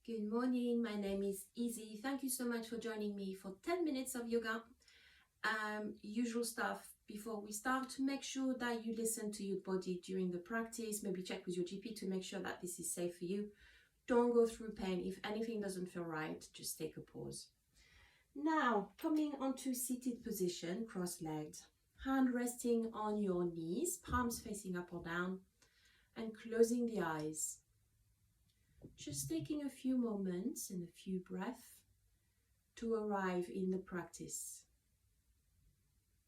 Good morning, my name is Izzie. Thank you so much for joining me for 10 minutes of yoga. Usual stuff before we start, to make sure that you listen to your body during the practice. Maybe check with your GP to make sure that this is safe for you. Don't go through pain. If anything doesn't feel right, just take a pause. Now, coming onto seated position, cross-legged, hand resting on your knees, palms facing up or down, and closing the eyes. Just taking a few moments and a few breaths to arrive in the practice.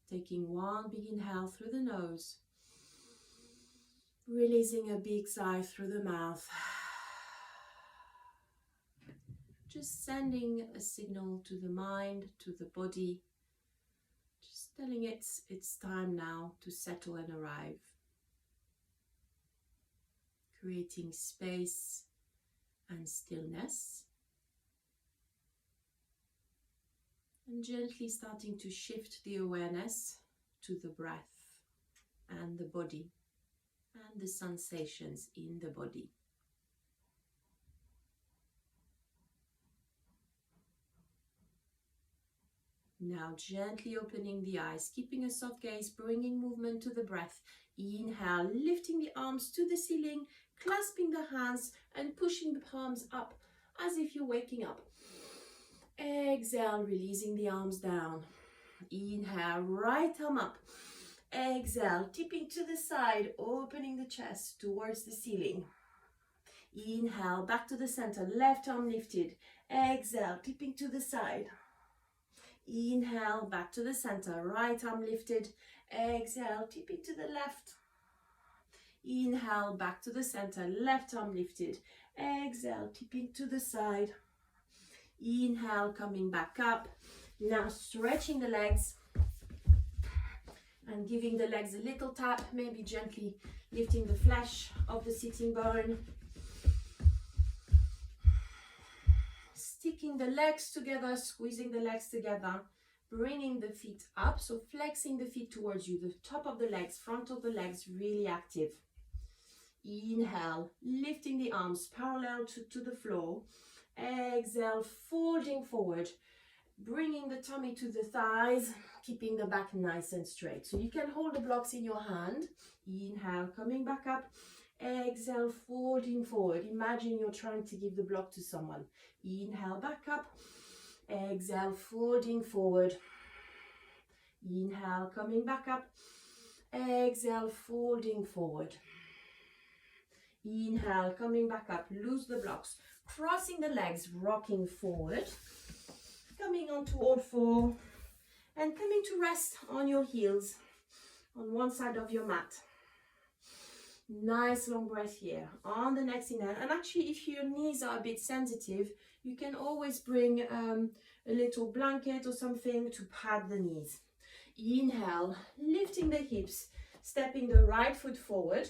Taking one big inhale through the nose, releasing a big sigh through the mouth. Just sending a signal to the mind, to the body, just telling it it's time now to settle and arrive. Creating space and stillness, and gently starting to shift the awareness to the breath and the body and the sensations in the body. Now gently opening the eyes, keeping a soft gaze, bringing movement to the breath. Inhale, lifting the arms to the ceiling, clasping the hands and pushing the palms up as if you're waking up. Exhale, releasing the arms down. Inhale, right arm up. Exhale, tipping to the side, opening the chest towards the ceiling. Inhale, back to the center, left arm lifted. Exhale, tipping to the side. Inhale, back to the center, right arm lifted. Exhale, tipping to the left. Inhale, back to the center, left arm lifted. Exhale, tipping to the side. Inhale, coming back up. Now stretching the legs and giving the legs a little tap, maybe gently lifting the flesh of the sitting bone. Sticking the legs together, squeezing the legs together, bringing the feet up, so flexing the feet towards you, the top of the legs, front of the legs really active. Inhale, lifting the arms parallel to the floor. Exhale, folding forward, bringing the tummy to the thighs, keeping the back nice and straight. So you can hold the blocks in your hand. Inhale, coming back up. Exhale, folding forward. Imagine you're trying to give the block to someone. Inhale, back up. Exhale, folding forward. Inhale, coming back up. Exhale, folding forward. Inhale, coming back up. Loose the blocks. Crossing the legs, rocking forward. Coming onto all four. And coming to rest on your heels on one side of your mat. Nice long breath here. On the next inhale, and actually if your knees are a bit sensitive, you can always bring a little blanket or something to pad the knees. Inhale, lifting the hips, stepping the right foot forward.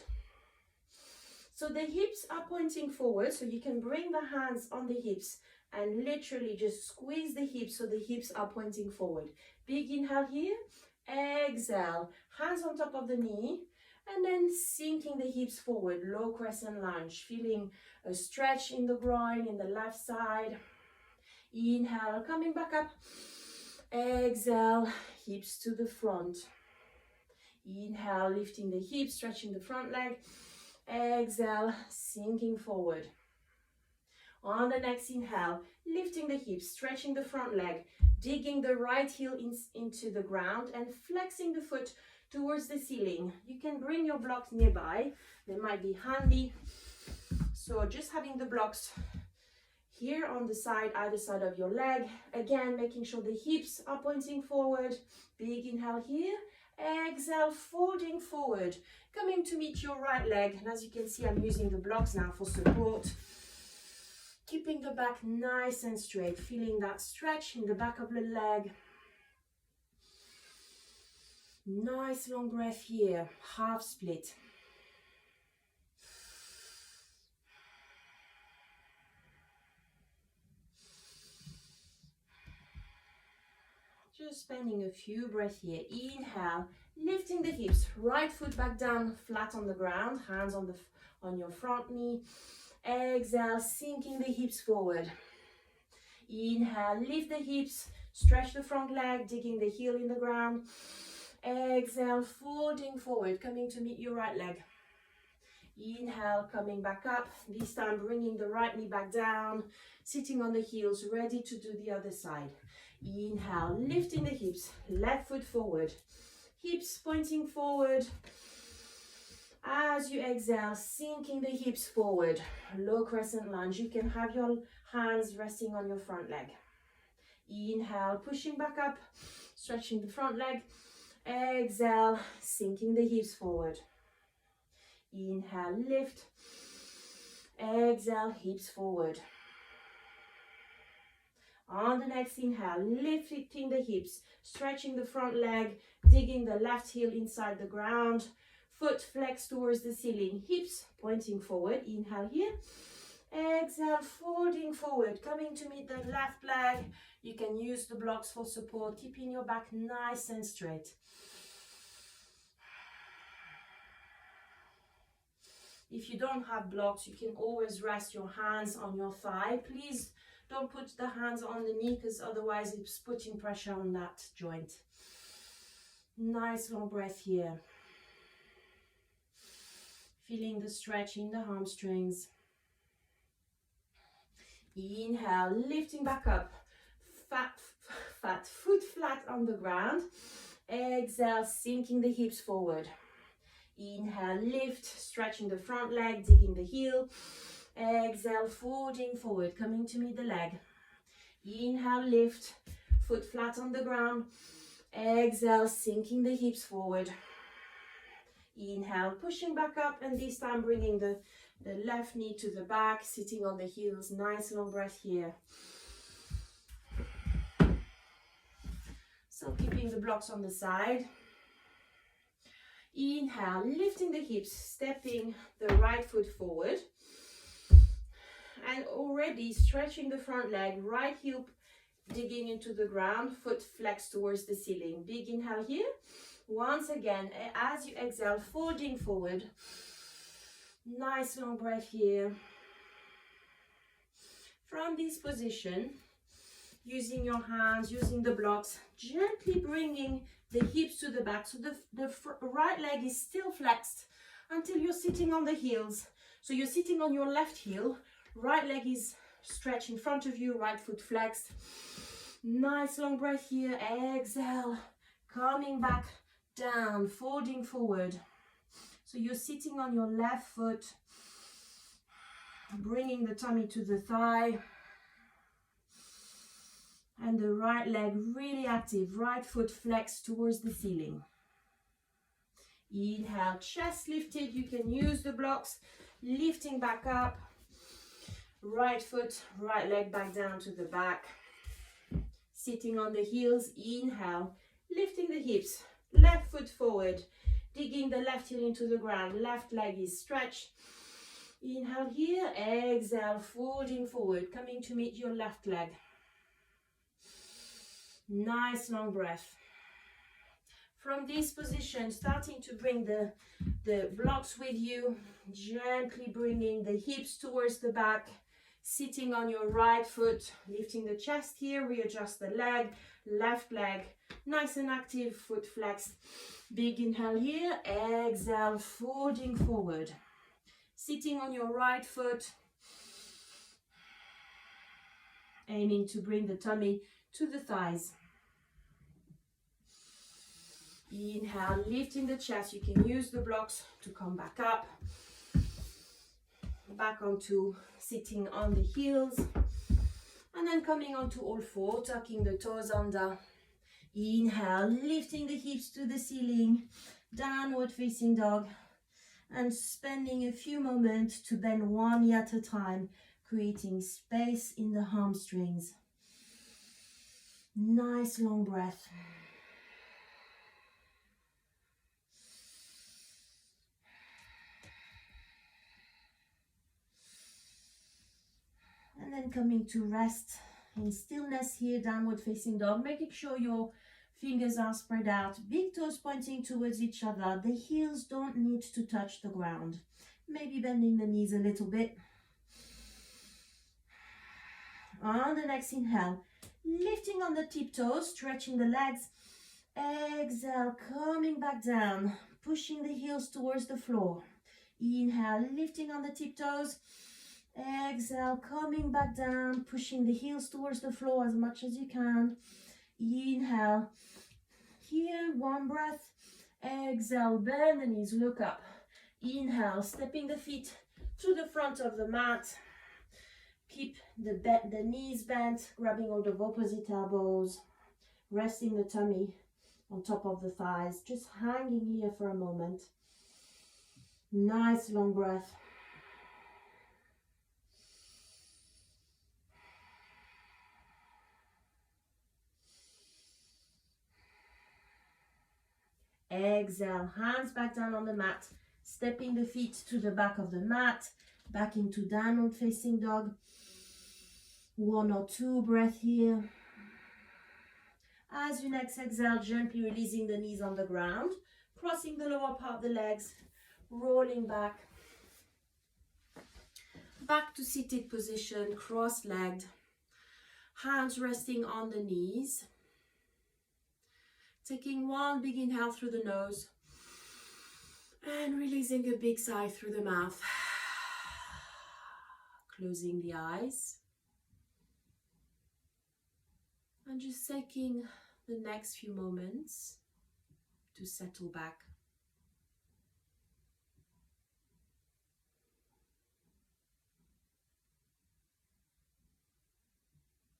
So the hips are pointing forward, so you can bring the hands on the hips and literally just squeeze the hips so the hips are pointing forward. Big inhale here. Exhale, hands on top of the knee. And then sinking the hips forward, low crescent lunge, feeling a stretch in the groin, in the left side. Inhale, coming back up. Exhale, hips to the front. Inhale, lifting the hips, stretching the front leg. Exhale, sinking forward. On the next inhale, lifting the hips, stretching the front leg, digging the right heel into the ground and flexing the foot towards the ceiling. You can bring your blocks nearby. They might be handy. So just having the blocks here on the side, either side of your leg. Again, making sure the hips are pointing forward. Big inhale here. Exhale, folding forward. Coming to meet your right leg. And as you can see, I'm using the blocks now for support. Keeping the back nice and straight. Feeling that stretch in the back of the leg. Nice long breath here, half split. Just spending a few breaths here. Inhale, lifting the hips, right foot back down, flat on the ground, hands on your front knee. Exhale, sinking the hips forward. Inhale, lift the hips, stretch the front leg, digging the heel in the ground. Exhale, folding forward, coming to meet your right leg. Inhale, coming back up, this time bringing the right knee back down, sitting on the heels, ready to do the other side. Inhale, lifting the hips, left foot forward, hips pointing forward. As you exhale, sinking the hips forward, low crescent lunge. You can have your hands resting on your front leg. Inhale, pushing back up, stretching the front leg. Exhale, sinking the hips forward. Inhale, lift. Exhale, hips forward. On the next inhale, lifting the hips, stretching the front leg, digging the left heel inside the ground. Foot flex towards the ceiling, hips pointing forward. Inhale here. Exhale, folding forward, coming to meet the left leg. You can use the blocks for support, keeping your back nice and straight. If you don't have blocks, you can always rest your hands on your thigh. Please don't put the hands on the knee, because otherwise it's putting pressure on that joint. Nice long breath here. Feeling the stretch in the hamstrings. Inhale, lifting back up. Foot flat on the ground. Exhale, sinking the hips forward. Inhale, lift, stretching the front leg, digging the heel. Exhale, folding forward, coming to meet the leg. Inhale, lift, foot flat on the ground. Exhale, sinking the hips forward. Inhale, pushing back up, and this time bringing the left knee to the back, sitting on the heels. Nice long breath here. So keeping the blocks on the side. Inhale, lifting the hips, stepping the right foot forward. And already stretching the front leg, right heel digging into the ground, foot flex towards the ceiling. Big inhale here. Once again, as you exhale, folding forward. Nice long breath here. From this position, using your hands, using the blocks, gently bringing the hips to the back. So the right leg is still flexed until you're sitting on the heels. So you're sitting on your left heel, right leg is stretched in front of you, right foot flexed. Nice long breath here. Exhale, coming back down, folding forward. So you're sitting on your left foot, bringing the tummy to the thigh, and the right leg really active, right foot flexed towards the ceiling. Inhale, chest lifted. You can use the blocks, lifting back up, right foot, right leg back down to the back, sitting on the heels. Inhale, lifting the hips, left foot forward, digging the left heel into the ground, left leg is stretched. Inhale here, exhale, folding forward, coming to meet your left leg. Nice long breath. From this position, starting to bring the blocks with you, gently bringing the hips towards the back, sitting on your right foot, lifting the chest here, readjust the leg, left leg, nice and active, foot flexed. Big inhale here, exhale, folding forward. Sitting on your right foot, aiming to bring the tummy to the thighs. Inhale, lifting the chest. You can use the blocks to come back up, back onto sitting on the heels, and then coming onto all four, tucking the toes under. Inhale, lifting the hips to the ceiling, downward facing dog, and spending a few moments to bend one knee at a time, creating space in the hamstrings. Nice long breath. And then coming to rest in stillness here, downward facing dog, making sure your fingers are spread out, big toes pointing towards each other. The heels don't need to touch the ground. Maybe bending the knees a little bit. On the next inhale, lifting on the tiptoes, stretching the legs. Exhale, coming back down, pushing the heels towards the floor. Inhale, lifting on the tiptoes. Exhale, coming back down, pushing the heels towards the floor as much as you can. Inhale, here, one breath. Exhale, bend the knees, look up. Inhale, stepping the feet to the front of the mat. Keep the knees bent, grabbing hold of opposite elbows, resting the tummy on top of the thighs, just hanging here for a moment. Nice long breath. Exhale, hands back down on the mat, stepping the feet to the back of the mat, back into downward facing dog. 1 or 2 breaths here. As you next exhale, gently releasing the knees on the ground, crossing the lower part of the legs, rolling back. Back to seated position, cross-legged. Hands resting on the knees. Taking one big inhale through the nose and releasing a big sigh through the mouth. Closing the eyes. And just taking the next few moments to settle back.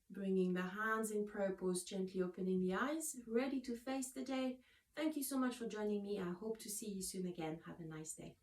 Bringing the hands in prayer pose, gently opening the eyes, ready to face the day. Thank you so much for joining me. I hope to see you soon again. Have a nice day.